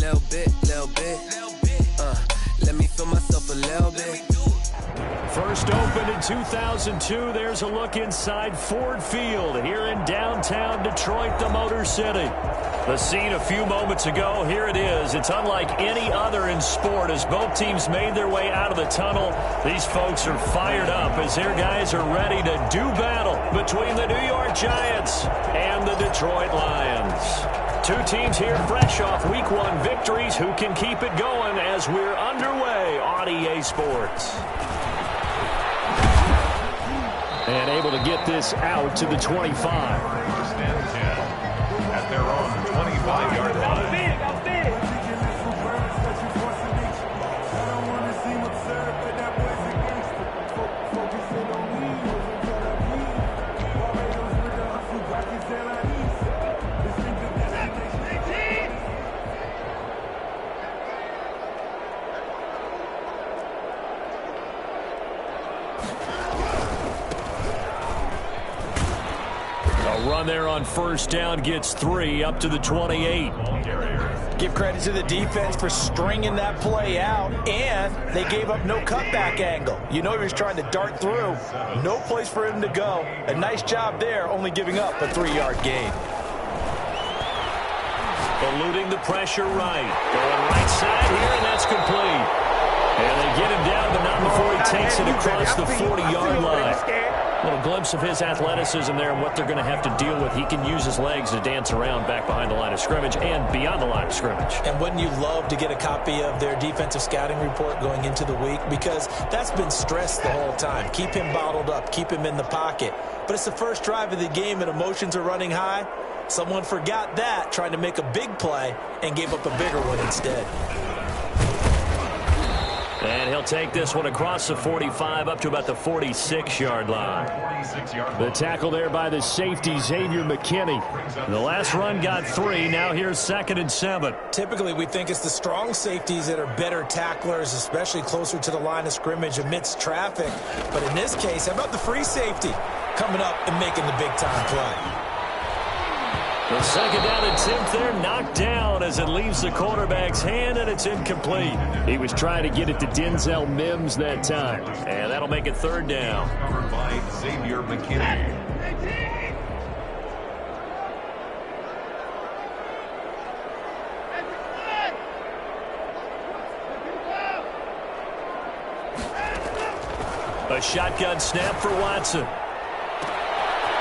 little bit. Let me feel myself a little bit. First opened in 2002. There's a look inside Ford Field here in downtown Detroit, the Motor City. The scene a few moments ago, here it is. It's unlike any other in sport as both teams made their way out of the tunnel. These folks are fired up as their guys are ready to do battle between the New York Giants and the Detroit Lions. Two teams here fresh off Week 1 victories. Who can keep it going as we're underway on EA Sports? And able to get this out to the 25. First and 10 at their own 25-yard line. Run there on first down gets 3 up to the 28. Give credit to the defense for stringing that play out, and they gave up no cutback angle. You know he was trying to dart through. No place for him to go. A nice job there, only giving up a 3-yard gain. Eluding the pressure right. Going right side here, and that's complete. And they get him down, but not before he takes it across the 40-yard line. A little glimpse of his athleticism there and what they're going to have to deal with. He can use his legs to dance around back behind the line of scrimmage and beyond the line of scrimmage. And wouldn't you love to get a copy of their defensive scouting report going into the week? Because that's been stressed the whole time. Keep him bottled up. Keep him in the pocket. But it's the first drive of the game and emotions are running high. Someone forgot that, trying to make a big play, and gave up a bigger one instead. And he'll take this one across the 45 up to about the 46-yard line. The tackle there by the safety, Xavier McKinney. The last run got 3. Now here's 2nd and 7. Typically, we think it's the strong safeties that are better tacklers, especially closer to the line of scrimmage amidst traffic. But in this case, how about the free safety coming up and making the big-time play? The second down attempt there knocked down as it leaves the quarterback's hand, and it's incomplete. He was trying to get it to Denzel Mims that time, and that'll make it 3rd down. Covered by Xavier McKinney. A shotgun snap for Watson.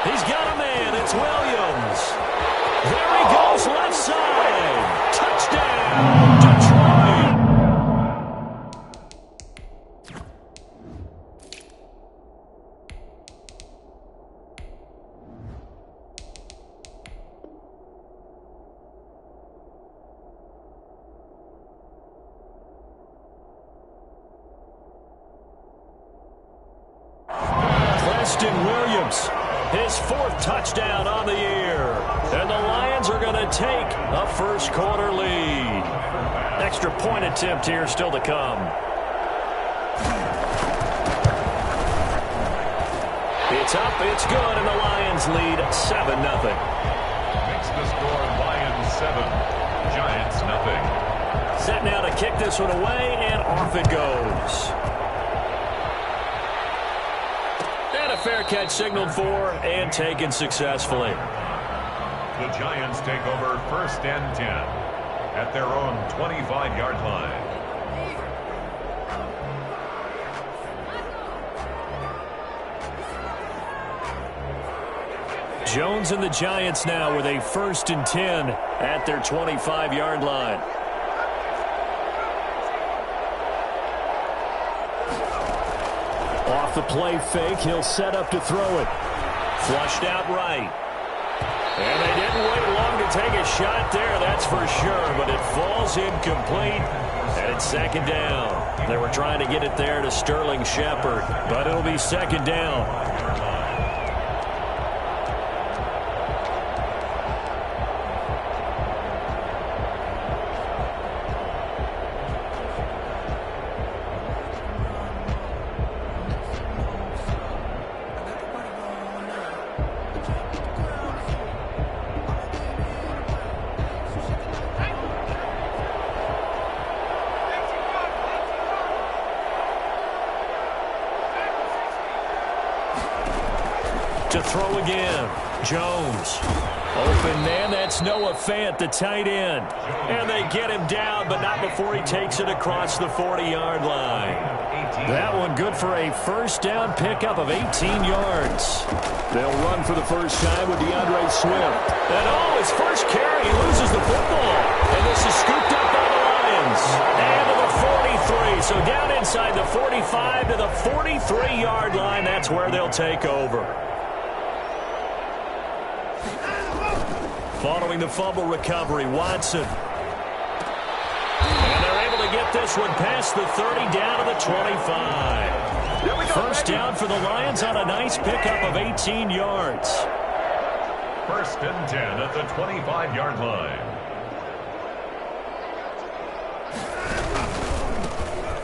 He's got a man. It's Williams. There he goes, left side. Touchdown, Detroit. Preston Williams, his 4th touchdown on the year. And the Lions are going to take a first-quarter lead. Extra point attempt here still to come. It's up, it's good, and the Lions lead 7-0. Makes the score Lions 7, Giants 0. Set now to kick this one away, and off it goes. And a fair catch signaled for and taken successfully. The Giants take over 1st and 10 at their own 25-yard line. Jones and the Giants now with a 1st and 10 at their 25-yard line. Off the play fake, he'll set up to throw it. Flushed out right. And they didn't wait long to take a shot there, that's for sure, but it falls incomplete, and it's 2nd down. They were trying to get it there to Sterling Shepard, but it'll be 2nd down. To throw again. Jones. Open man, that's Noah Fant, the tight end. And they get him down, but not before he takes it across the 40-yard line. That one good for a first down pickup of 18 yards. They'll run for the first time with DeAndre Swift. And his first carry, he loses the football. And this is scooped up by the Lions. And to the 43. So down inside the 45 to the 43-yard line. That's where they'll take over. Following the fumble recovery, Watson. And they're able to get this one past the 30 down to the 25. First down for the Lions on a nice pickup of 18 yards. First and 10 at the 25-yard line.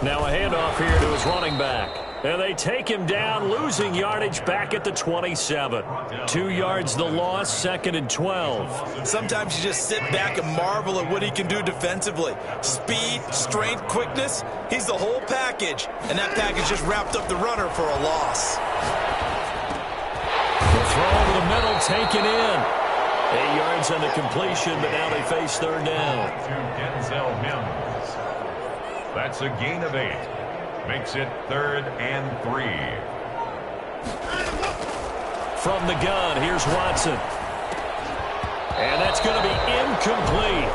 Now a handoff here to his running back. And they take him down, losing yardage back at the 27. 2 yards the loss, second and 12. Sometimes you just sit back and marvel at what he can do defensively. Speed, strength, quickness, he's the whole package. And that package just wrapped up the runner for a loss. The throw over the middle, taken in. 8 yards on the completion, but now they face third down. To Denzel Mims. That's a gain of 8. Makes it 3rd and 3. From the gun, here's Watson. And that's going to be incomplete.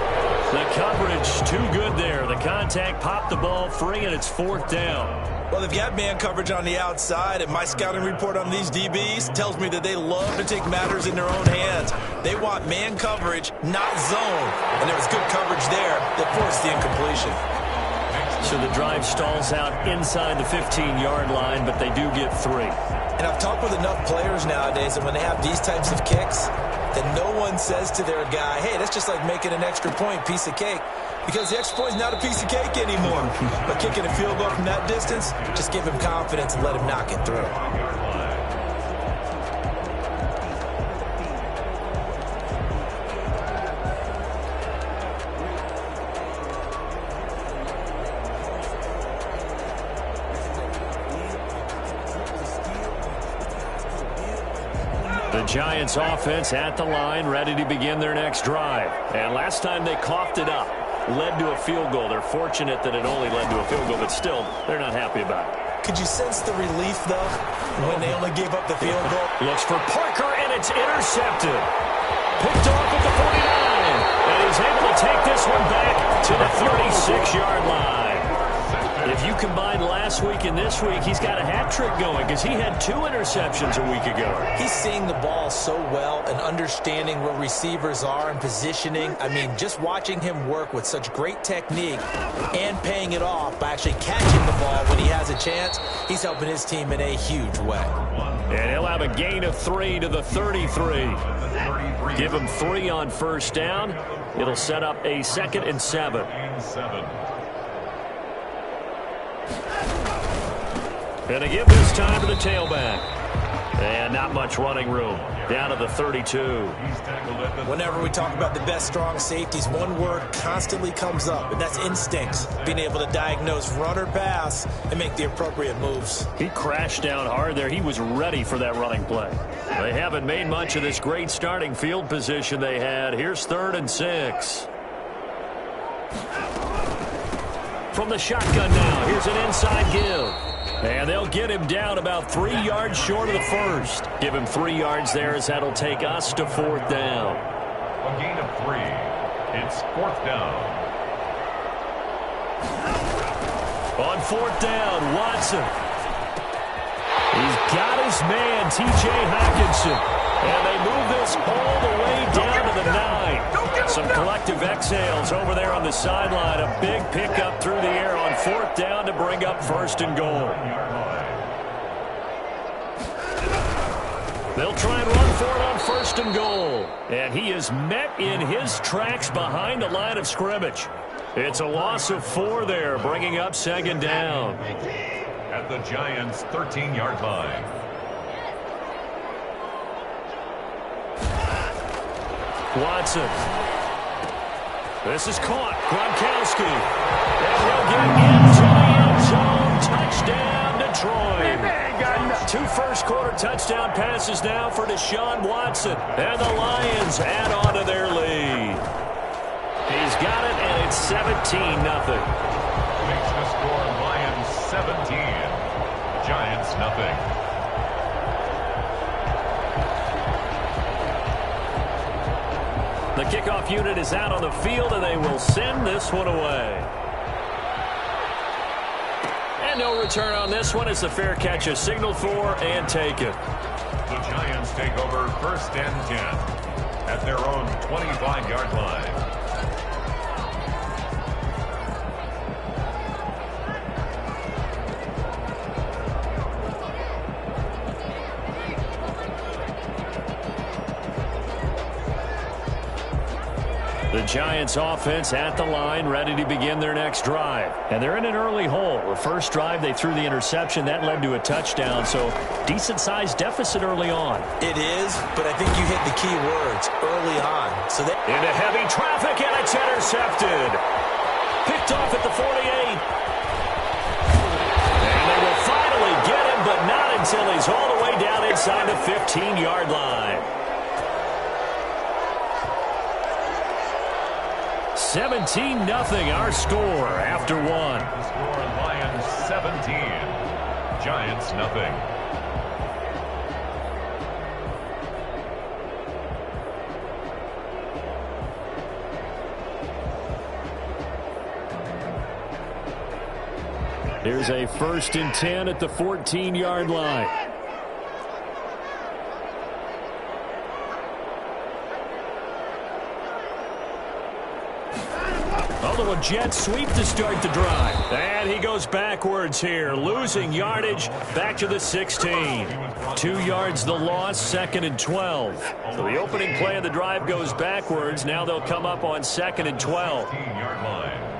The coverage too good there. The contact popped the ball free, and it's 4th down. Well, they've got man coverage on the outside, and my scouting report on these DBs tells me that they love to take matters in their own hands. They want man coverage, not zone. And there was good coverage there that forced the incompletion. So the drive stalls out inside the 15-yard line, but they do get 3. And I've talked with enough players nowadays that when they have these types of kicks, that no one says to their guy, hey, that's just like making an extra point, piece of cake. Because the extra point is not a piece of cake anymore. But kicking a field goal from that distance, just give him confidence and let him knock it through. The Giants offense at the line, ready to begin their next drive. And last time they coughed it up, led to a field goal. They're fortunate that it only led to a field goal, but still, they're not happy about it. Could you sense the relief, though, when they only gave up the field goal? Looks for Parker, and it's intercepted. Picked off at the 49. And he's able to take this one back to the 36-yard line. If you combine last week and this week, he's got a hat trick going because he had 2 interceptions a week ago. He's seeing the ball so well and understanding where receivers are and positioning. I mean, just watching him work with such great technique and paying it off by actually catching the ball when he has a chance, he's helping his team in a huge way. And he'll have a gain of 3 to the 33. Give him 3 on first down. It'll set up a 2nd and 7. And they give this time to the tailback. And not much running room. Down to the 32. Whenever we talk about the best strong safeties, one word constantly comes up, and that's instincts. Being able to diagnose run or pass and make the appropriate moves. He crashed down hard there. He was ready for that running play. They haven't made much of this great starting field position they had. Here's 3rd and 6. From the shotgun now, here's an inside give. And they'll get him down about 3 yards short of the first. Give him 3 yards there as that'll take us to 4th down. A gain of 3. It's 4th down. On 4th down, Watson. He's got his man, T.J. Hockenson. And they move this all the way down to the 9. Some collective exhales over there on the sideline. A big pickup through the air on 4th down to bring up 1st and goal. They'll try and run for it on 1st and goal. And he is met in his tracks behind the line of scrimmage. It's a loss of 4 there, bringing up 2nd down. At the Giants' 13-yard line. Watson. This is caught. Gronkowski. And he'll get into the end zone. Touchdown, Detroit. 2 first-quarter touchdown passes now for Deshaun Watson. And the Lions add on to their lead. He's got it, and it's 17-0. Makes the score Lions 17, Giants nothing. The kickoff unit is out on the field, and they will send this one away. And no return on this one as the fair catch is signaled for and taken. The Giants take over 1st and 10 at their own 25-yard line. The Giants offense at the line, ready to begin their next drive. And they're in an early hole. The first drive, they threw the interception. That led to a touchdown, so decent-sized deficit early on. It is, but I think you hit the key words early on. So into heavy traffic, and it's intercepted. Picked off at the 48. And they will finally get him, but not until he's all the way down inside the 15-yard line. 17-0 our score after one. The score Lions 17, Giants nothing. Here's a 1st and 10 at the 14-yard line. A jet sweep to start the drive. And he goes backwards here, losing yardage back to the 16. 2 yards the loss, 2nd and 12. So the opening play of the drive goes backwards. Now they'll come up on 2nd and 12. 15-yard line.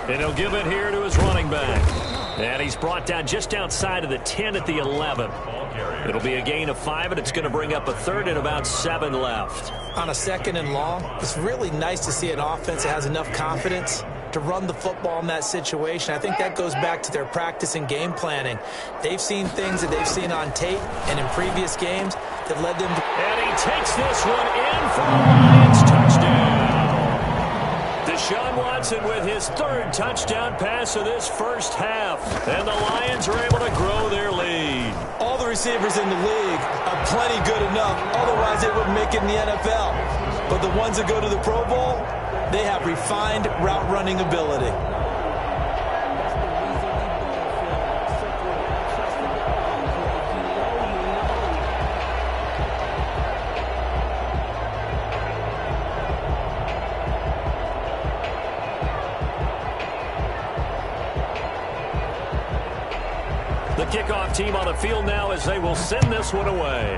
And he'll give it here to his running back. And he's brought down just outside of the 10 at the 11. It'll be a gain of 5, and it's going to bring up a 3rd and about 7 left. On a 2nd and long, it's really nice to see an offense that has enough confidence to run the football in that situation. I think that goes back to their practice and game planning. They've seen things that they've seen on tape and in previous games that led them to... And he takes this one in for the Lions touchdown. Deshaun Watson with his 3rd touchdown pass of this first half. And the Lions are able to grow their lead. All the receivers in the league are plenty good enough. Otherwise, they wouldn't make it in the NFL. But the ones that go to the Pro Bowl, they have refined route running ability. The kickoff team on the field now as they will send this one away.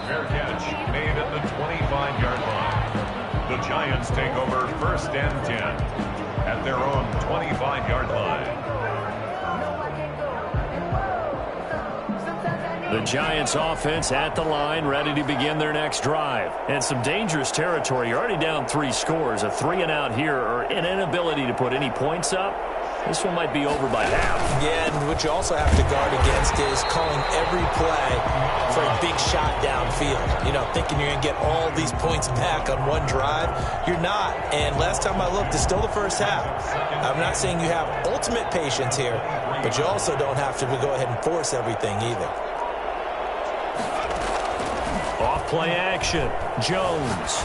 Fair catch made at the 25-yard line. The Giants take over 1st and 10 at their own 25-yard line. The Giants offense at the line, ready to begin their next drive. And some dangerous territory. You're already down 3 scores. A 3-and-out here, or an inability to put any points up. This one might be over by half. Yeah, and what you also have to guard against is calling every play for a big shot downfield. You know, thinking you're going to get all these points back on one drive. You're not. And last time I looked, it's still the first half. I'm not saying you have ultimate patience here, but you also don't have to go ahead and force everything either. Off-play action. Jones.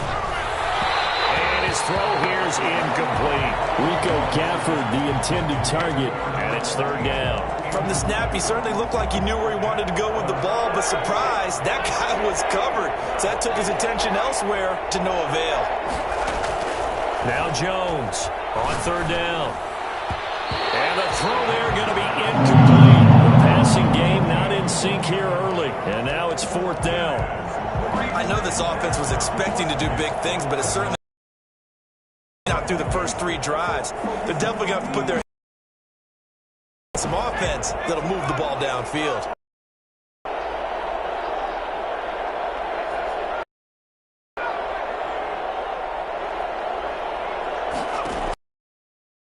And his throw here is incomplete. Rico Gafford, the intended target, and it's 3rd down. From the snap, he certainly looked like he knew where he wanted to go with the ball, but surprise, that guy was covered. So that took his attention elsewhere to no avail. Now Jones on 3rd down. And the throw there going to be incomplete. The passing game not in sync here early. And now it's 4th down. I know this offense was expecting to do big things, but it's certainly not through the first 3 drives. They're definitely going to have to put their some offense that'll move the ball downfield.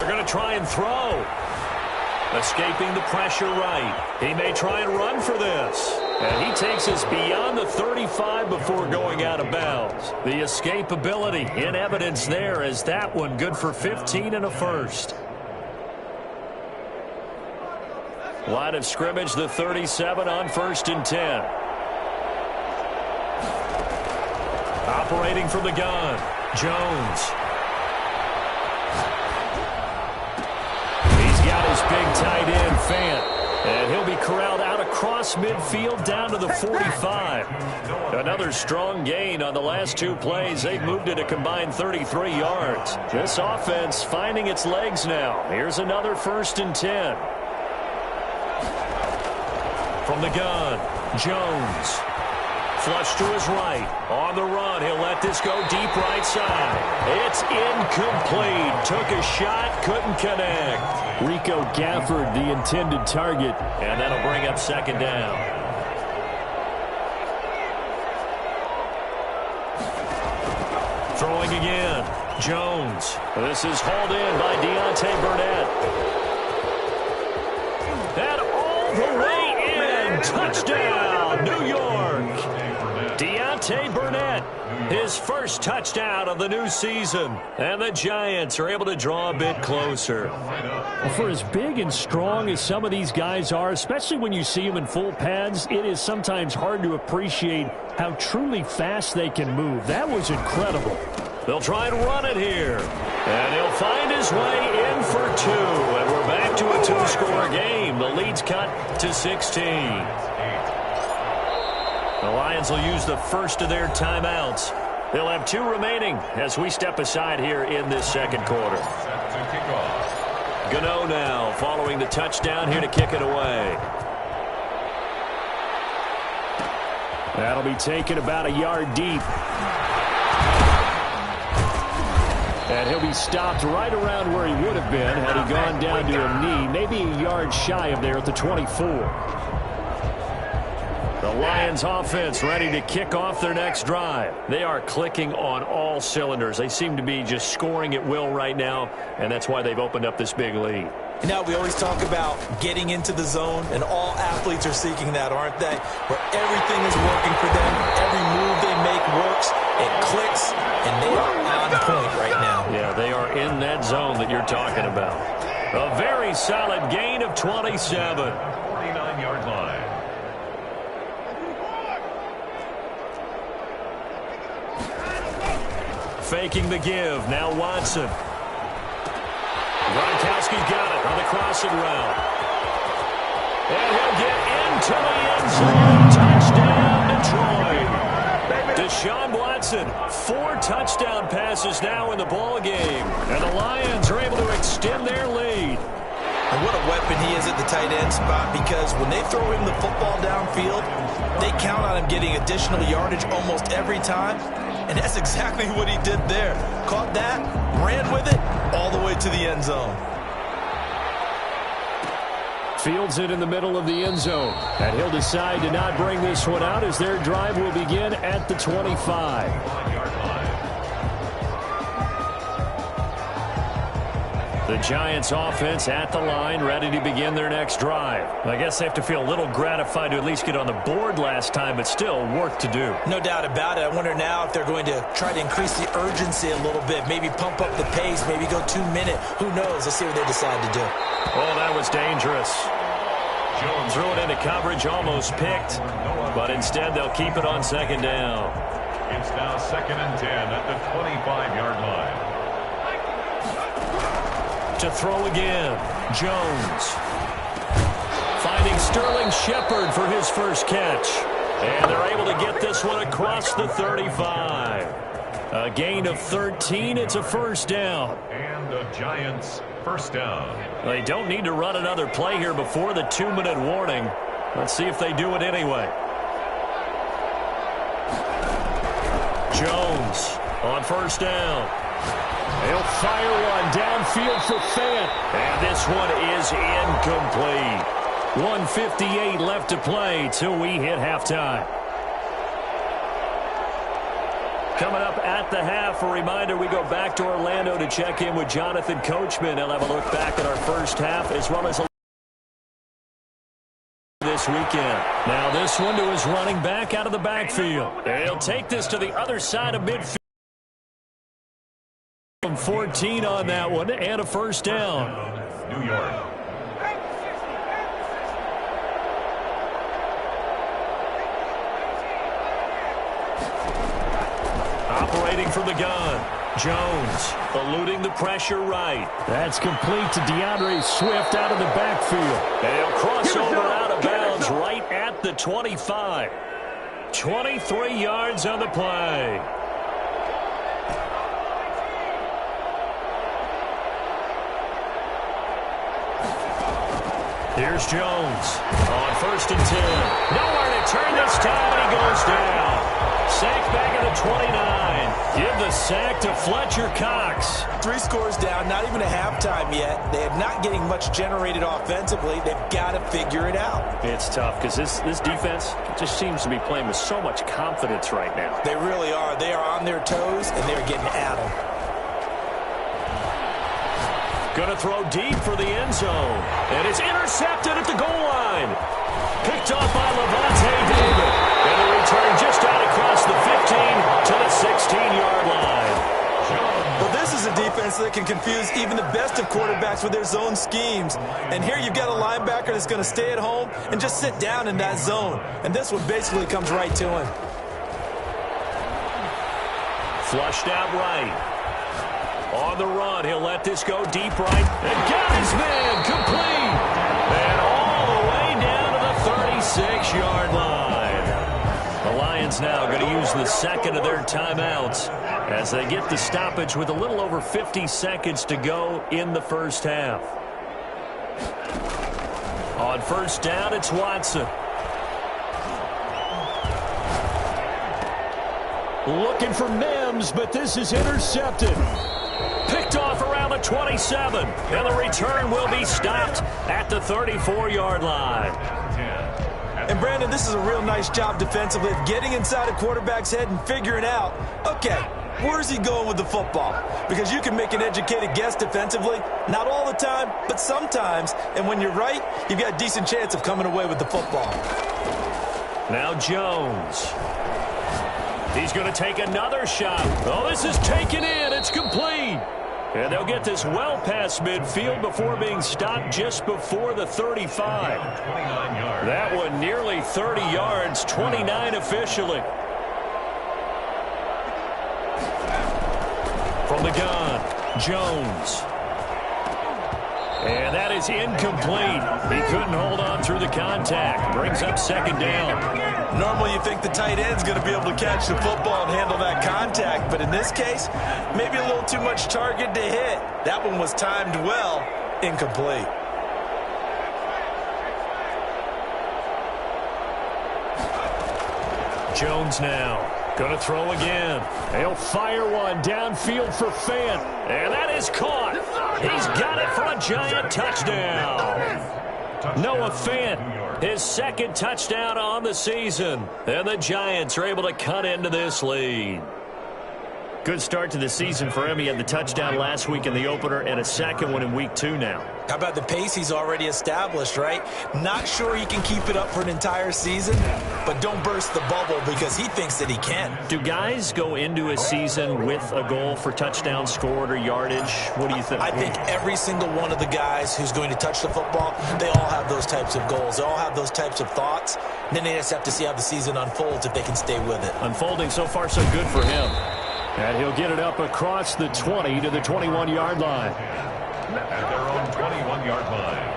They're going to try and throw. Escaping the pressure right. He may try and run for this. And he takes us beyond the 35 before going out of bounds. The escapability in evidence there as that one good for 15 and a first. Line of scrimmage, the 37 on 1st and 10. Operating from the gun, Jones. He's got his big tight end, Fant. And he'll be corralled out across midfield down to the 45. Another strong gain on the last two plays. They've moved it a combined 33 yards. This offense finding its legs now. Here's another 1st and 10. From the gun, Jones. Flush to his right. On the run, he'll let this go deep right side. It's incomplete. Took a shot, couldn't connect. Rico Gafford, the intended target. And that'll bring up 2nd down. Throwing again, Jones. This is hauled in by Deontay Burnett. And all the way in. Touchdown, New York. Deontay Burnett, his first touchdown of the new season. And the Giants are able to draw a bit closer. Well, for as big and strong as some of these guys are, especially when you see them in full pads, it is sometimes hard to appreciate how truly fast they can move. That was incredible. They'll try and run it here. And he'll find his way in for 2. And we're back to a 2-score game. The lead's cut to 16. The Lions will use the first of their timeouts. They'll have 2 remaining as we step aside here in this second quarter. Gano now following the touchdown here to kick it away. That'll be taken about a yard deep. And he'll be stopped right around where he would have been had he gone down to a knee, maybe a yard shy of there at the 24. The Lions offense ready to kick off their next drive. They are clicking on all cylinders. They seem to be just scoring at will right now, and that's why they've opened up this big lead. Now, we always talk about getting into the zone, and all athletes are seeking that, aren't they? Where everything is working for them. Every move they make works. It clicks, and they are on point right now. Yeah, they are in that zone that you're talking about. A very solid gain of 27. 49-yard line. Faking the give. Now Watson. Gronkowski got it on the crossing route. And he'll get into the end zone. Touchdown, Detroit. Deshaun Watson, 4 touchdown passes now in the ball game. And the Lions are able to extend their lead. And what a weapon he is at the tight end spot, because when they throw him the football downfield, they count on him getting additional yardage almost every time. And that's exactly what he did there. Caught that, ran with it, all the way to the end zone. Fields it in the middle of the end zone. And he'll decide to not bring this one out as their drive will begin at the 25. The Giants offense at the line, ready to begin their next drive. I guess they have to feel a little gratified to at least get on the board last time, but still work to do. No doubt about it. I wonder now if they're going to try to increase the urgency a little bit, maybe pump up the pace, maybe go 2 minute. Who knows? Let's see what they decide to do. Oh, that was dangerous. Jones threw it into coverage, almost picked, but instead they'll keep it on 2nd down. It's now 2nd and 10 at the 25-yard line. To throw again, Jones. Finding Sterling Shepard for his first catch. And they're able to get this one across the 35. A gain of 13. It's a 1st down. And the Giants' 1st down. They don't need to run another play here before the 2-minute warning. Let's see if they do it anyway. Jones on 1st down. He'll fire one downfield for Fant. And this one is incomplete. 1:58 left to play till we hit halftime. Coming up at the half, a reminder, we go back to Orlando to check in with Jonathan Coachman. He'll have a look back at our first half as well as this weekend. Now this one to his running back out of the backfield. He'll take this to the other side of midfield. 14 on that one and a first down. New York. Operating from the gun. Jones eluding the pressure right. That's complete to DeAndre Swift out of the backfield. They'll cross over out of bounds right at the 25. 23 yards on the play. Here's Jones on 1st and 10. Nowhere to turn this time, and he goes down. Sack back at the 29. Give the sack to Fletcher Cox. 3 scores down, not even a halftime yet. They're not getting much generated offensively. They've got to figure it out. It's tough because this defense just seems to be playing with so much confidence right now. They really are. They are on their toes, and they're getting at them. Going to throw deep for the end zone. And it's intercepted at the goal line. Picked off by Levante David. And the return just out across the 15 to the 16-yard line. Well, this is a defense that can confuse even the best of quarterbacks with their zone schemes. And here you've got a linebacker that's going to stay at home and just sit down in that zone. And this one basically comes right to him. Flushed out right. On the run, he'll let this go deep right. And got his man complete. And all the way down to the 36-yard line. The Lions now going to use the second of their timeouts as they get the stoppage with a little over 50 seconds to go in the first half. On 1st down, it's Watson. Looking for Mims, but this is intercepted. Picked off around the 27, and the return will be stopped at the 34-yard line. And, Brandon, this is a real nice job defensively of getting inside a quarterback's head and figuring out, okay, where's he going with the football? Because you can make an educated guess defensively, not all the time, but sometimes. And when you're right, you've got a decent chance of coming away with the football. Now Jones. He's going to take another shot. Oh, this is taken in. It's complete. And they'll get this well past midfield before being stopped just before the 35. That one nearly 30 yards, 29 officially. From the gun, Jones. And that is incomplete. He couldn't hold on through the contact. Brings up 2nd down. Normally you think the tight end's going to be able to catch the football and handle that contact, but in this case, maybe a little too much target to hit. That one was timed well, incomplete. Jones now. Going to throw again. He'll fire one downfield for Fant. And that is caught. He's got it for a Giant touchdown. Noah Fant, his 2nd touchdown on the season. And the Giants are able to cut into this lead. Good start to the season for him. He had the touchdown last week in the opener and a 2nd one in week 2 now. How about the pace he's already established, right? Not sure he can keep it up for an entire season, but don't burst the bubble because he thinks that he can. Do guys go into a season with a goal for touchdown scored or yardage? What do you think? I think every single one of the guys who's going to touch the football, they all have those types of goals. They all have those types of thoughts. And then they just have to see how the season unfolds if they can stay with it. Unfolding so far so good for him. And he'll get it up across the 20 to the 21-yard line. At their own 21-yard line.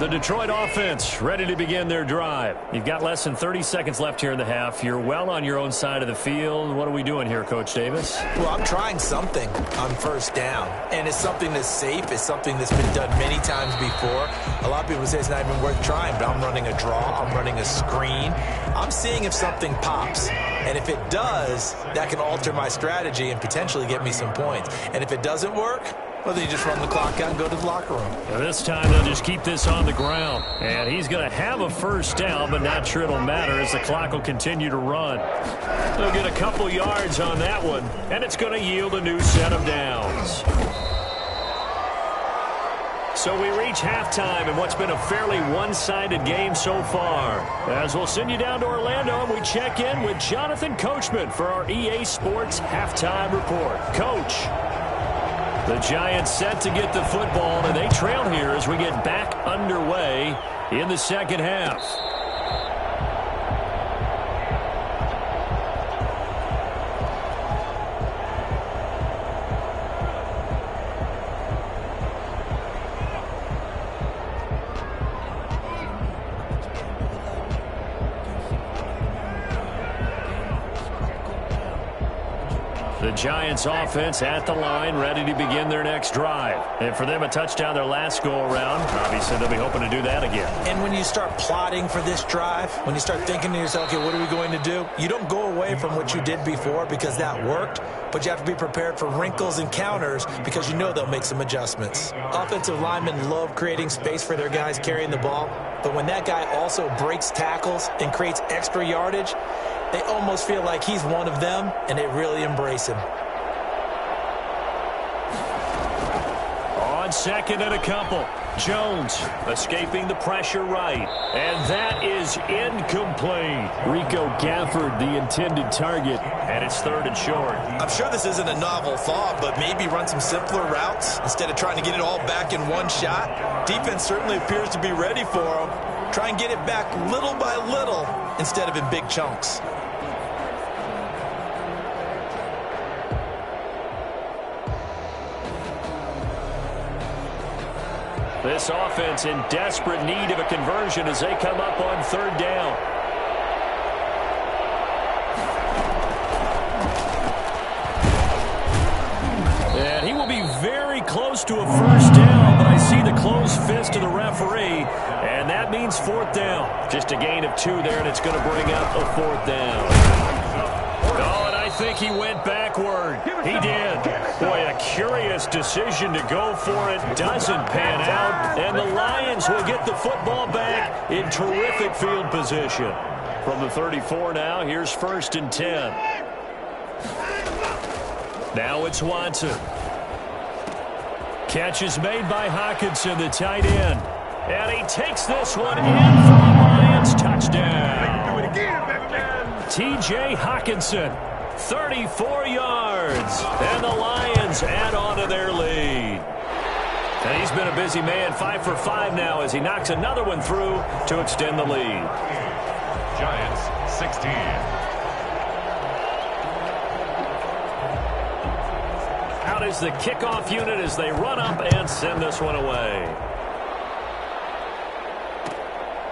The Detroit offense ready to begin their drive. You've got less than 30 seconds left here in the half. You're well on your own side of the field. What are we doing here, Coach Davis? Well, I'm trying something on first down, and it's something that's safe. It's something that's been done many times before. A lot of people say it's not even worth trying, but I'm running a draw. I'm running a screen. I'm seeing if something pops, and if it does, that can alter my strategy and potentially get me some points. And if it doesn't work, well, then you just run the clock out and go to the locker room. And this time they'll just keep this on the ground. And he's going to have a first down, but not sure it'll matter as the clock will continue to run. They'll get a couple yards on that one, and it's going to yield a new set of downs. So we reach halftime in what's been a fairly one-sided game so far. As we'll send you down to Orlando, and we check in with Jonathan Coachman for our EA Sports Halftime Report. Coach. The Giants set to get the football, and they trail here as we get back underway in the second half. The Giants offense at the line, ready to begin their next drive. And for them, a touchdown their last go-around. Obviously, they'll be hoping to do that again. And when you start plotting for this drive, when you start thinking to yourself, okay, what are we going to do? You don't go away from what you did before because that worked, but you have to be prepared for wrinkles and counters because you know they'll make some adjustments. Offensive linemen love creating space for their guys carrying the ball, but when that guy also breaks tackles and creates extra yardage, they almost feel like he's one of them, and they really embrace him. On second and a couple, Jones escaping the pressure right. And that is incomplete. Rico Gafford, the intended target. And it's third and short. I'm sure this isn't a novel thought, but maybe run some simpler routes instead of trying to get it all back in one shot. Defense certainly appears to be ready for him. Try and get it back little by little instead of in big chunks. This offense in desperate need of a conversion as they come up on third down. And he will be very close to a first down, but I see the closed fist of the referee, and that means fourth down. Just a gain of 2 there, and it's going to bring up a fourth down. Oh, and I think he went backward. He did. Boy, a curious decision to go for it. Doesn't pan out. And the Lions will get the football back in terrific field position. From the 34 now, here's first and 10. Now it's Watson. Catch is made by Hockenson, the tight end. And he takes this one in for the Lions. Touchdown. Do it again, baby man. T.J. Hockenson. 34 yards, and the Lions add on to their lead. And he's been a busy man, 5 for 5 now as he knocks another one through to extend the lead. Giants 16. Out is the kickoff unit as they run up and send this one away.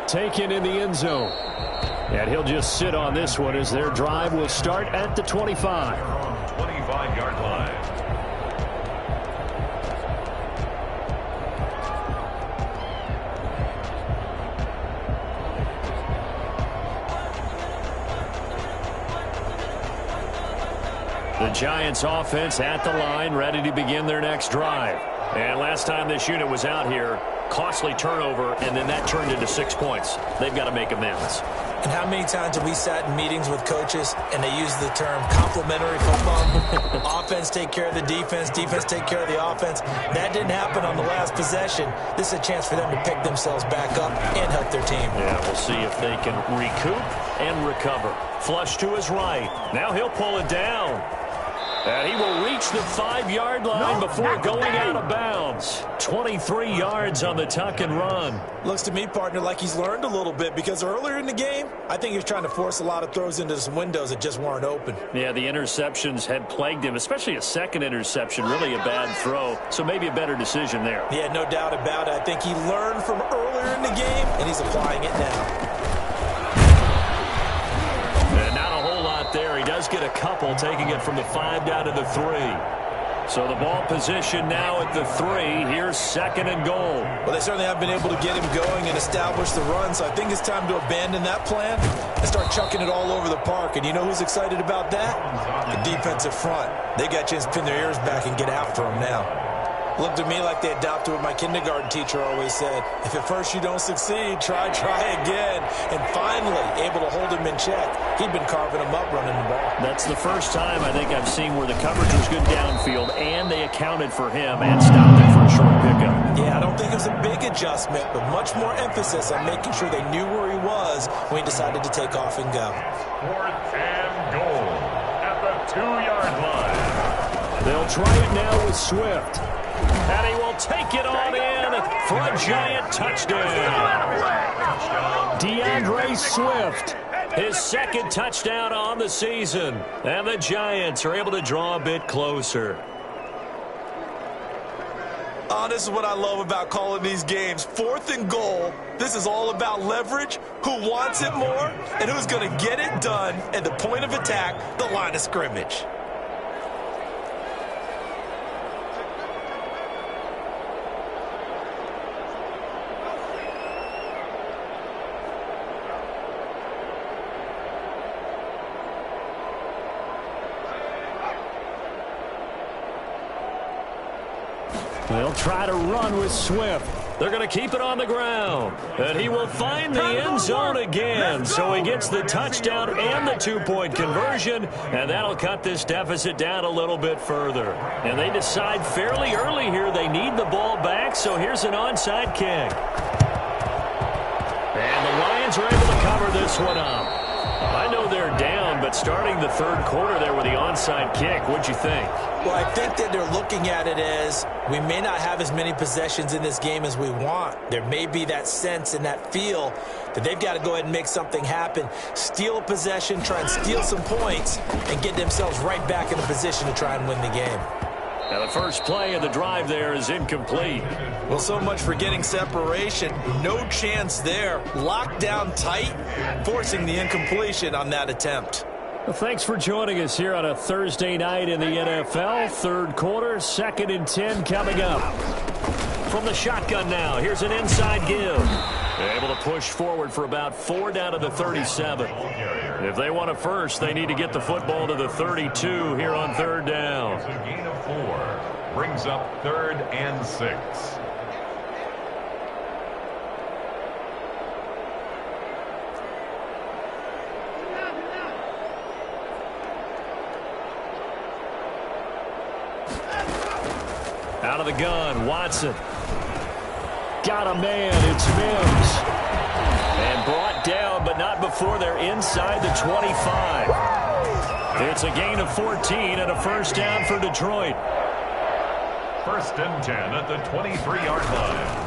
Taken in the end zone. And he'll just sit on this one as their drive will start at the 25. 25-yard line. The Giants offense at the line, ready to begin their next drive. And last time this unit was out here, costly turnover, and then that turned into 6 points. They've got to make amends. And how many times have we sat in meetings with coaches and they use the term complementary football? Offense take care of the defense, defense take care of the offense. That didn't happen on the last possession. This is a chance for them to pick themselves back up and help their team. Yeah, we'll see if they can recoup and recover. Flush to his right. Now he'll pull it down. And he will reach the 5-yard line before going out of bounds. 23 yards on the tuck and run. Looks to me, partner, like he's learned a little bit, because earlier in the game, I think he was trying to force a lot of throws into some windows that just weren't open. Yeah, the interceptions had plagued him, especially a second interception, really a bad throw. So maybe a better decision there. Yeah, no doubt about it. I think he learned from earlier in the game, and he's applying it now. And not a whole lot there. He does get a couple, taking it from the 5 down to the 3. So the ball position now at the 3. Here's 2nd and goal. Well, they certainly have been able to get him going and establish the run, so I think it's time to abandon that plan and start chucking it all over the park. And you know who's excited about that? The defensive front. They got a chance to pin their ears back and get after him now. Looked to me like they adopted what my kindergarten teacher always said. If at first you don't succeed, try again. And finally, able to hold him in check. He'd been carving him up running the ball. That's the first time I think I've seen where the coverage was good downfield, and they accounted for him and stopped him for a short pickup. Yeah, I don't think it was a big adjustment, but much more emphasis on making sure they knew where he was when he decided to take off and go. 4th and goal at the 2-yard line. They'll try it now with Swift. And he will take it on in for a giant touchdown. DeAndre Swift, his 2nd touchdown on the season. And the Giants are able to draw a bit closer. Oh, this is what I love about calling these games. 4th and goal. This is all about leverage, who wants it more, and who's going to get it done at the point of attack, the line of scrimmage. They'll try to run with Swift. They're going to keep it on the ground. And he will find the end zone again. So he gets the touchdown and the 2-point conversion. And that'll cut this deficit down a little bit further. And they decide fairly early here they need the ball back. So here's an onside kick. And the Lions are able to cover this one up. I know they're down, but starting the 3rd quarter there with the onside kick, what'd you think? Well, I think that they're looking at it as we may not have as many possessions in this game as we want. There may be that sense and that feel that they've got to go ahead and make something happen, steal a possession, try and steal some points, and get themselves right back in a position to try and win the game. Now the first play of the drive there is incomplete. Well, so much for getting separation. No chance there. Locked down tight, forcing the incompletion on that attempt. Well, thanks for joining us here on a Thursday night in the NFL. 3rd quarter, 2nd and 10 coming up. From the shotgun now, here's an inside give. Able to push forward for about 4 down to the 37. If they want a first, they need to get the football to the 32 here on 3rd down. A gain of 4 brings up 3rd and 6. Out of the gun, Watson. Got a man, it's Mims. And brought down, but not before they're inside the 25. It's a gain of 14 and a first down for Detroit. 1st and 10 at the 23-yard line.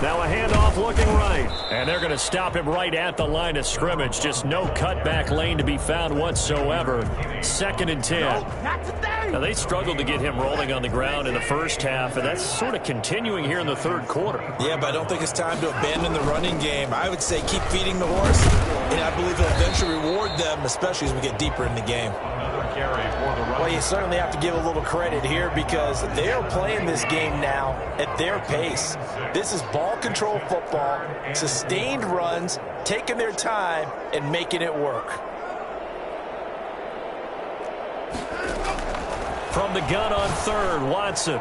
Now a handoff looking right. And they're going to stop him right at the line of scrimmage. Just no cutback lane to be found whatsoever. 2nd and 10. Now they struggled to get him rolling on the ground in the first half, and that's sort of continuing here in the 3rd quarter. Yeah, but I don't think it's time to abandon the running game. I would say keep feeding the horse, and I believe it'll eventually reward them, especially as we get deeper in the game. Another carry for the run. Well, you certainly have to give a little credit here because they are playing this game now at their pace. This is ball control football, sustained runs, taking their time, and making it work. From the gun on 3rd, Watson.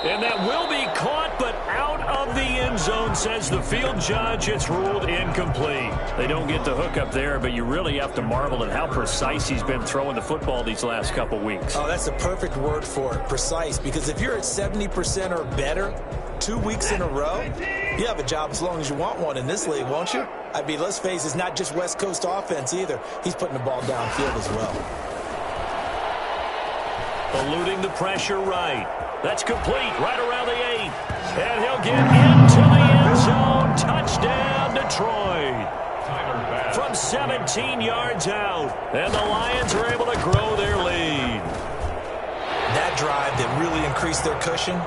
And that will be caught, but out of the end zone, says the field judge. It's ruled incomplete. They don't get the hook up there, but you really have to marvel at how precise he's been throwing the football these last couple weeks. Oh, that's the perfect word for it, precise, because if you're at 70% or better 2 weeks in a row, you have a job as long as you want one in this league, won't you? I mean, let's face it, it's not just West Coast offense either. He's putting the ball downfield as well. Eluding the pressure right. That's complete right around the 8. And he'll get into the end zone. Touchdown, Detroit. From 17 yards out. And the Lions are able to grow their lead. That drive that really increased their cushion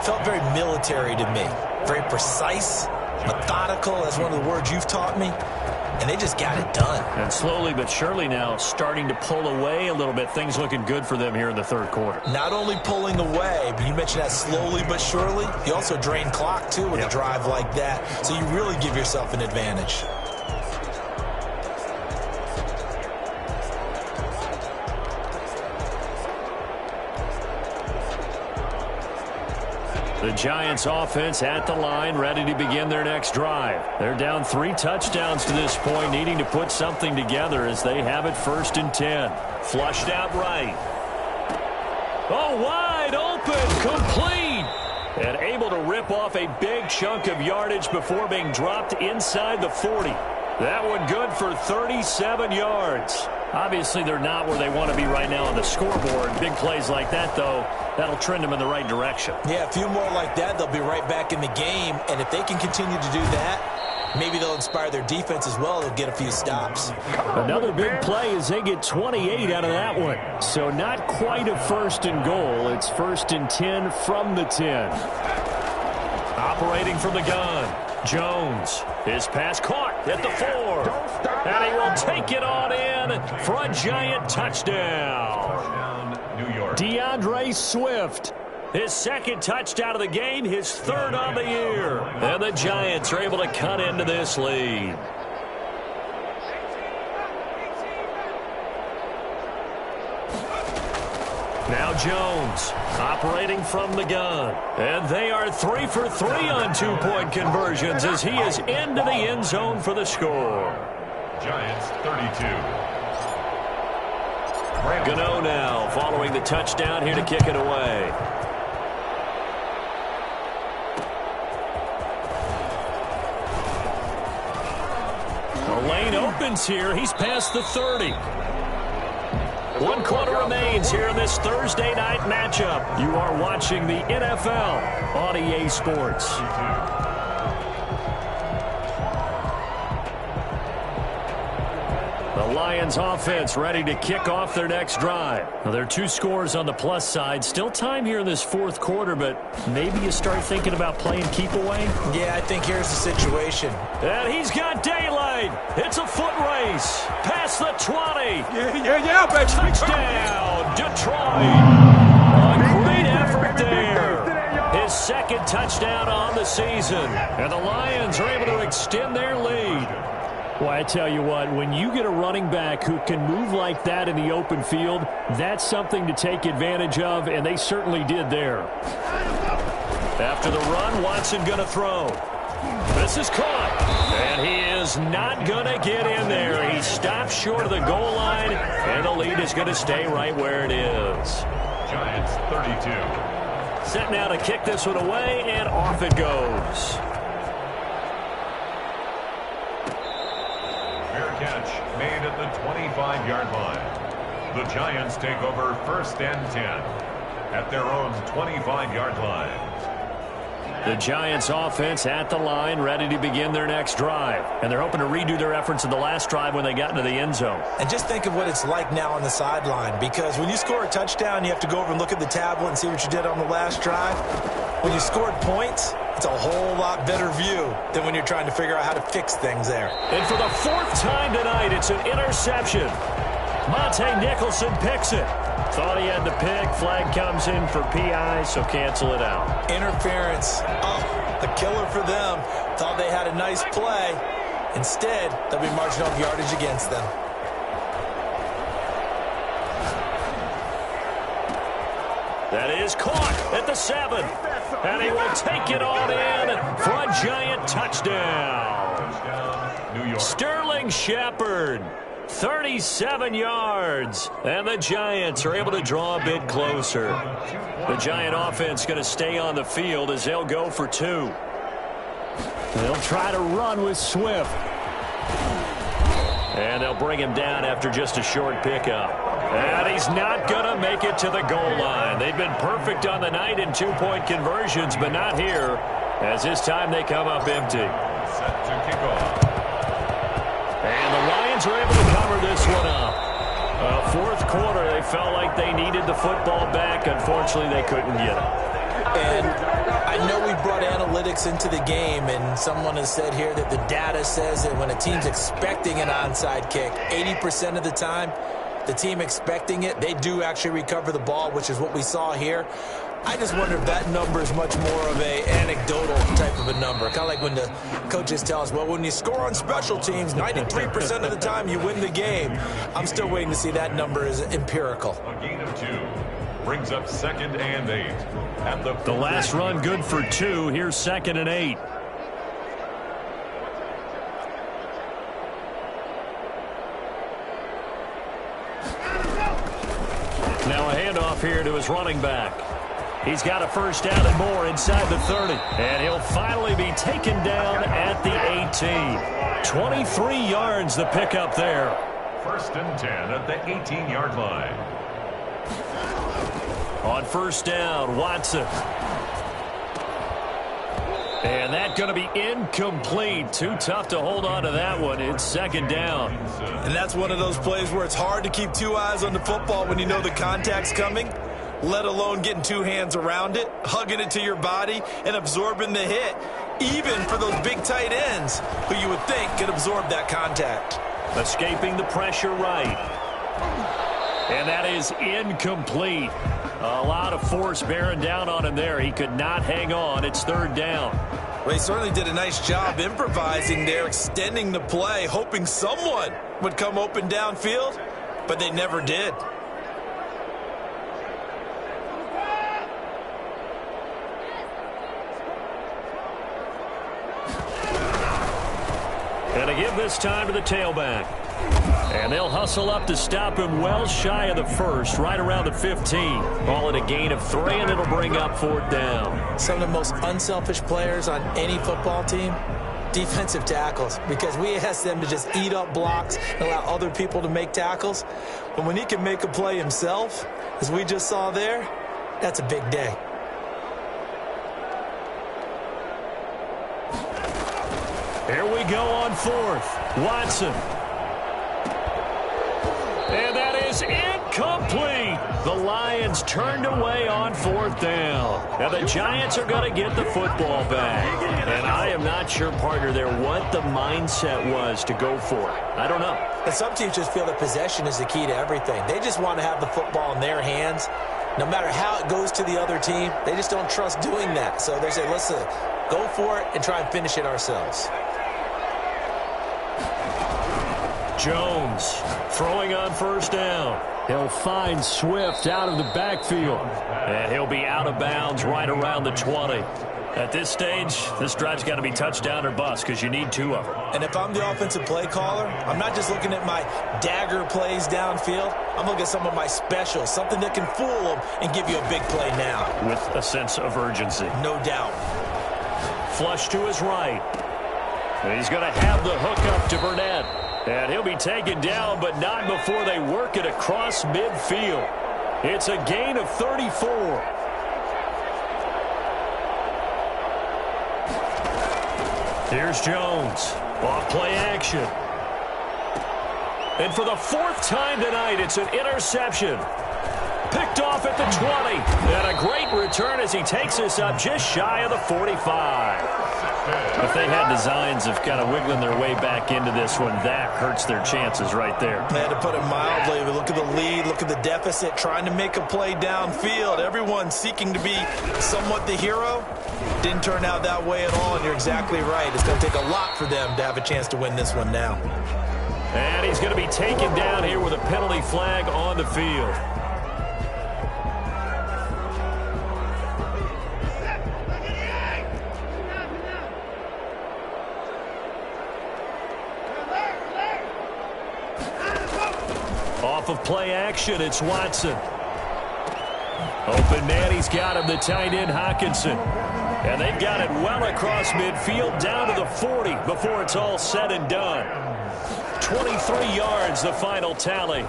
felt very military to me. Very precise, methodical, that's one of the words you've taught me. And they just got it done. And slowly but surely now starting to pull away a little bit. Things looking good for them here in the third quarter. Not only pulling away, but you mentioned that slowly but surely. You also drain clock, too, with a drive like that. So you really give yourself an advantage. The Giants offense at the line, ready to begin their next drive. They're down 3 touchdowns to this point, needing to put something together as they have it 1st and 10. Flushed out right. Oh, wide open, complete. And able to rip off a big chunk of yardage before being dropped inside the 40. That one good for 37 yards. Obviously, they're not where they want to be right now on the scoreboard. Big plays like that, though, that'll trend them in the right direction. Yeah, a few more like that, they'll be right back in the game. And if they can continue to do that, maybe they'll inspire their defense as well. They'll get a few stops. Another big play as they get 28 out of that one. So not quite a 1st and goal. It's 1st and 10 from the 10. Operating from the gun. Jones. His pass caught at the 4. And he will take it on in for a Giant touchdown. New York. DeAndre Swift. His 2nd touchdown of the game, his 3rd on the year. And the Giants are able to cut into this lead. Now Jones, operating from the gun. And they are 3 for 3 on 2-point conversions as he is into the end zone for the score. Giants 32. Gano now following the touchdown here to kick it away. The lane opens here. He's past the 30. 1 quarter remains here in this Thursday night matchup. You are watching the NFL on EA Sports. The Lions offense ready to kick off their next drive. Now, there are 2 scores on the plus side. Still time here in this 4th quarter, but maybe you start thinking about playing keep away. Yeah, I think here's the situation. And he's got daylight. It's a foot race. Past the 20. Yeah, baby. Touchdown, Detroit. A great effort there. His 2nd touchdown on the season. And the Lions are able to extend their lead. Well, I tell you what, when you get a running back who can move like that in the open field, that's something to take advantage of, and they certainly did there. After the run, Watson going to throw. This is caught, and he is not going to get in there. He stops short of the goal line, and the lead is going to stay right where it is. Giants 32. Set now to kick this one away, and off it goes. Catch made at the 25-yard line. The Giants take over 1st and 10 at their own 25-yard line. The Giants offense at the line, ready to begin their next drive. And they're hoping to redo their efforts in the last drive when they got into the end zone. And just think of what it's like now on the sideline, because when you score a touchdown, you have to go over and look at the tablet and see what you did on the last drive. When you scored points, it's a whole lot better view than when you're trying to figure out how to fix things there. And for the 4th time tonight, it's an interception. Monte Nicholson picks it. Thought he had the pick. Flag comes in for PI, so cancel it out. Interference. Oh, a killer for them. Thought they had a nice play. Instead, they'll be marching off yardage against them. That is caught at the 7. And he will take it on in for a Giant touchdown. New York. Sterling Shepard, 37 yards. And the Giants are able to draw a bit closer. The Giant offense going to stay on the field as they'll go for 2. They'll try to run with Swift. And they'll bring him down after just a short pickup. And he's not going to make it to the goal line. They've been perfect on the night in two-point conversions, but not here, as this time they come up empty. Set to kick off. And the Lions are able to cover this one up. Fourth quarter, they felt like they needed the football back. Unfortunately, they couldn't get it. And I know we brought analytics into the game, and someone has said here that the data says that when a team's expecting an onside kick, 80% of the time, the team expecting it, they do actually recover the ball, which is what we saw here. I just wonder if that number is much more of a anecdotal type of a number. Kind of like when the coaches tell us, well, when you score on special teams, 93% of the time you win the game. I'm still waiting to see that number is empirical. A gain of 2 brings up 2nd and 8. At The last run good for 2. Here's 2nd and 8. Now a handoff here to his running back. He's got a first down and more inside the 30. And he'll finally be taken down at the 18. 23 yards the pickup there. 1st and 10 at the 18-yard line. On first down, Watson. And that's going to be incomplete. Too tough to hold on to that one. It's 2nd down. And that's one of those plays where it's hard to keep 2 eyes on the football when you know the contact's coming, let alone getting 2 hands around it, hugging it to your body, and absorbing the hit, even for those big tight ends who you would think could absorb that contact. Escaping the pressure right. And that is incomplete. A lot of force bearing down on him there. He could not hang on. It's 3rd down. Well, he certainly did a nice job improvising there, extending the play, hoping someone would come open downfield, but they never did. And to give this time to the tailback. And they'll hustle up to stop him well shy of the first, right around the 15. Call it a gain of 3, and it'll bring up 4th down. Some of the most unselfish players on any football team, defensive tackles, because we ask them to just eat up blocks and allow other people to make tackles. But when he can make a play himself, as we just saw there, that's a big day. Here we go on 4th. Watson. And that is incomplete. The Lions turned away on 4th down. And the Giants are going to get the football back. And I am not sure, partner, there what the mindset was to go for it. I don't know. And some teams just feel that possession is the key to everything. They just want to have the football in their hands. No matter how it goes to the other team, they just don't trust doing that. So they say, listen, go for it and try and finish it ourselves. Jones throwing on first down. He'll find Swift out of the backfield. And he'll be out of bounds right around the 20. At this stage, this drive's got to be touchdown or bust because you need 2 of them. And if I'm the offensive play caller, I'm not just looking at my dagger plays downfield. I'm looking at some of my specials, something that can fool them and give you a big play now. With a sense of urgency. No doubt. Flush to his right. And he's going to have the hook up to Burnett. And he'll be taken down, but not before they work it across midfield. It's a gain of 34. Here's Jones. Off play action. And for the 4th time tonight, it's an interception. Picked off at the 20. And a great return as he takes us up just shy of the 45. If they had designs of kind of wiggling their way back into this one, that hurts their chances right there. They had to put it mildly. But look at the lead, look at the deficit, trying to make a play downfield. Everyone seeking to be somewhat the hero. Didn't turn out that way at all, and you're exactly right. It's going to take a lot for them to have a chance to win this one now. And he's going to be taken down here with a penalty flag on the field. Off of play action, it's Watson. Open man, he's got him, the tight end, Hockenson. And they've got it well across midfield, down to the 40 before it's all said and done. 23 yards, the final tally.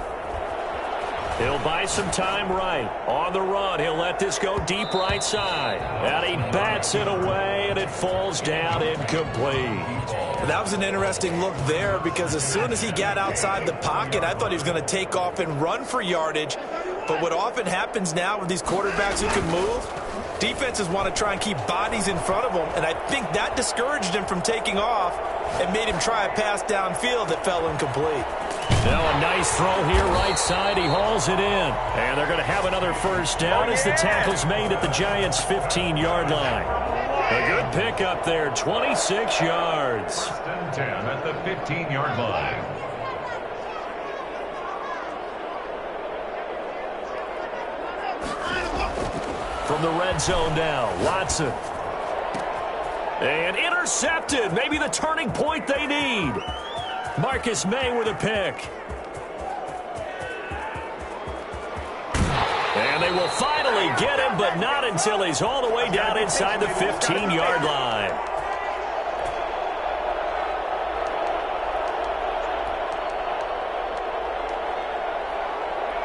He'll buy some time right. On the run, he'll let this go deep right side. And he bats it away, and it falls down incomplete. That was an interesting look there because as soon as he got outside the pocket, I thought he was going to take off and run for yardage. But what often happens now with these quarterbacks who can move, defenses want to try and keep bodies in front of them, and I think that discouraged him from taking off and made him try a pass downfield that fell incomplete. Now a nice throw here right side. He hauls it in. And they're going to have another first down as the tackle's made at the Giants' 15-yard line. A good pickup there, 26 yards. First and 10 at the 15-yard line. From the red zone now, Watson. And intercepted. Maybe the turning point they need. Marcus May with a pick. And they will finally get him, but not until he's all the way down inside the 15-yard line.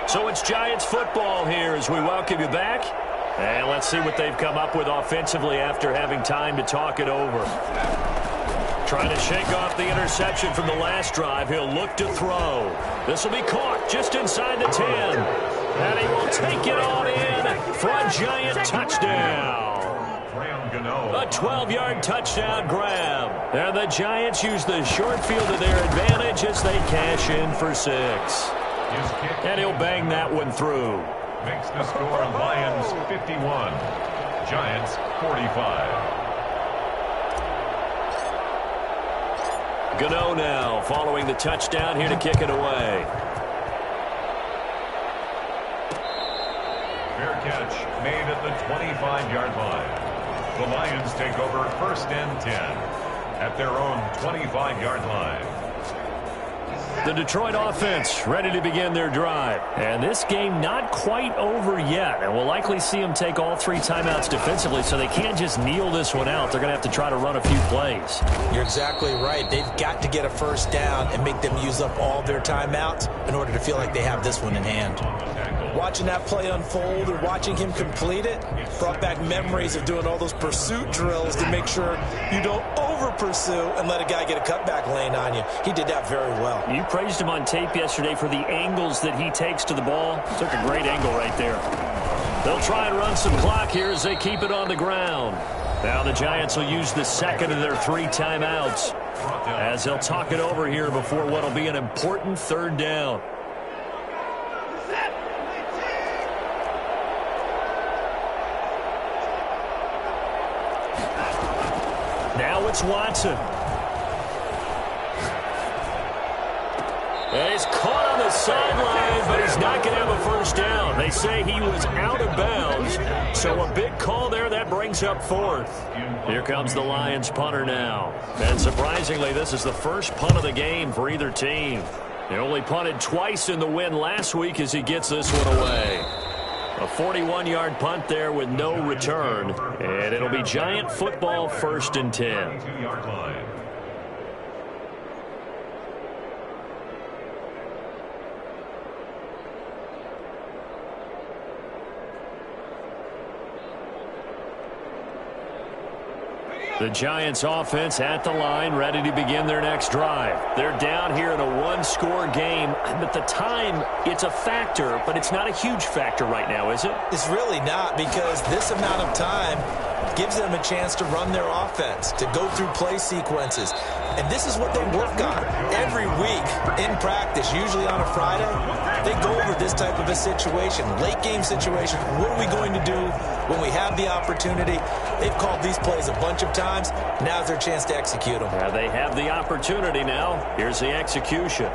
So it's Giants football here as we welcome you back. And let's see what they've come up with offensively after having time to talk it over. Trying to shake off the interception from the last drive. He'll look to throw. This will be caught just inside the 10. And he will take it on in for a Giant touchdown. A 12-yard touchdown grab. And the Giants use the short field to their advantage as they cash in for 6. And he'll bang that one through. Makes the score Lions 51, Giants 45. Gano now following the touchdown here to kick it away. Fair catch made at the 25-yard line. The Lions take over first and 10 at their own 25-yard line. The Detroit offense ready to begin their drive. And this game not quite over yet. And we'll likely see them take all 3 timeouts defensively, so they can't just kneel this one out. They're going to have to try to run a few plays. You're exactly right. They've got to get a first down and make them use up all their timeouts in order to feel like they have this one in hand. Watching that play unfold and watching him complete it brought back memories of doing all those pursuit drills to make sure you don't over-pursue and let a guy get a cutback lane on you. He did that very well. You praised him on tape yesterday for the angles that he takes to the ball. Took a great angle right there. They'll try and run some clock here as they keep it on the ground. Now the Giants will use the second of their 3 timeouts as they'll talk it over here before what will be an important 3rd down. Now it's Watson. And he's caught on the sideline, but he's not going to have a first down. They say he was out of bounds. So a big call there. That brings up 4th. Here comes the Lions punter now. And surprisingly, this is the first punt of the game for either team. They only punted twice in the win last week as he gets this one away. A 41-yard punt there with no return. And it'll be Giant football 1st and 10. 22-yard line. The Giants offense at the line, ready to begin their next drive. They're down here in a 1-score game, but the time, it's a factor, but it's not a huge factor right now, is it? It's really not, because this amount of time gives them a chance to run their offense, to go through play sequences. And this is what they work on every week in practice, usually on a Friday. They go over this type of a situation, late game situation. What are we going to do when we have the opportunity? They've called these plays a bunch of times. Now's their chance to execute them. Yeah, they have the opportunity now. Here's the execution.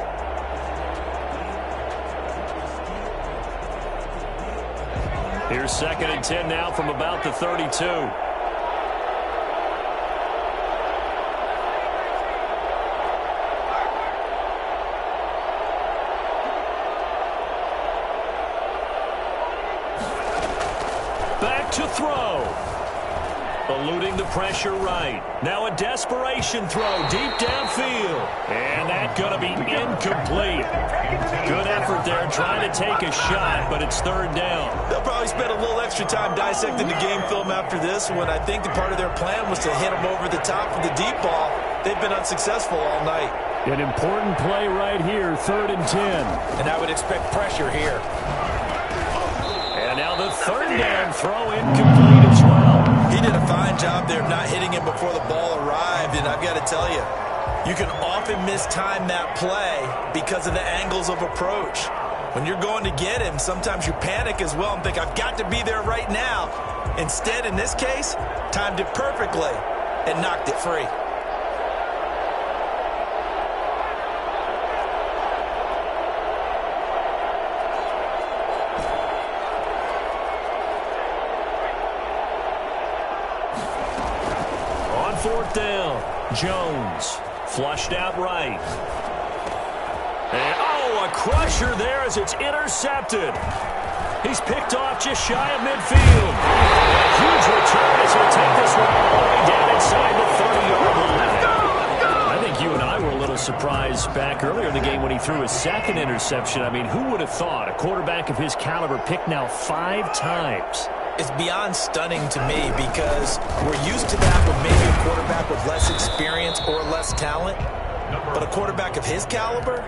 Here's 2nd and 10 now from about the 32. Back to throw. Eluding the pressure right. Now a desperation throw deep downfield. And that's going to be incomplete. Good effort there trying to take a shot, but it's third down. They'll probably spend a little extra time dissecting the game film after this one. I think the part of their plan was to hit them over the top with the deep ball. They've been unsuccessful all night. An important play right here, 3rd and 10. And I would expect pressure here. And now the third down throw incomplete as well. He did a fine job there of not hitting him before the ball arrived, and I've got to tell you, you can often mistime that play because of the angles of approach. When you're going to get him, sometimes you panic as well and think, I've got to be there right now. Instead, in this case, timed it perfectly and knocked it free. On 4th down, Jones flushed out right. And, a crusher there as it's intercepted. He's picked off just shy of midfield. A huge return as he'll take this one all the way down inside the 30-yard line. I think you and I were a little surprised back earlier in the game when he threw his second interception. I mean, who would have thought a quarterback of his caliber picked now 5 times? It's beyond stunning to me because we're used to that with maybe a quarterback with less experience or less talent. But a quarterback of his caliber,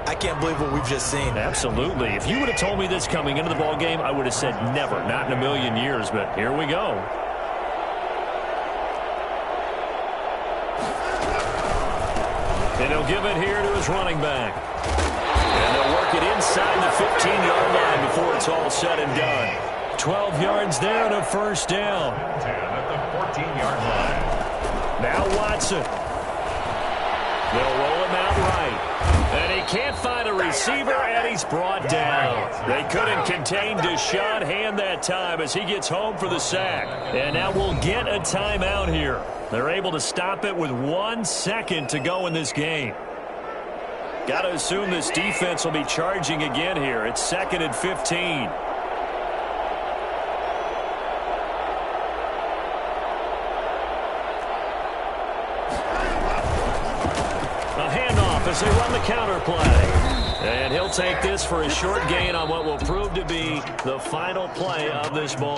I can't believe what we've just seen. Absolutely. If you would have told me this coming into the ball game, I would have said never, not in a million years. But here we go. And he'll give it here to his running back. And they'll work it inside the 15-yard line before it's all said and done. 12 yards there and a first down. 10 at the 14-yard line. Now Watson. They'll roll him out right. And he can't find a receiver, and he's brought down. They couldn't contain Deshaun Hand that time as he gets home for the sack. And now we'll get a timeout here. They're able to stop it with 1 second to go in this game. Got to assume this defense will be charging again here. It's 2nd and 15. As they run the counter play. And he'll take this for a short gain on what will prove to be the final play of this ball.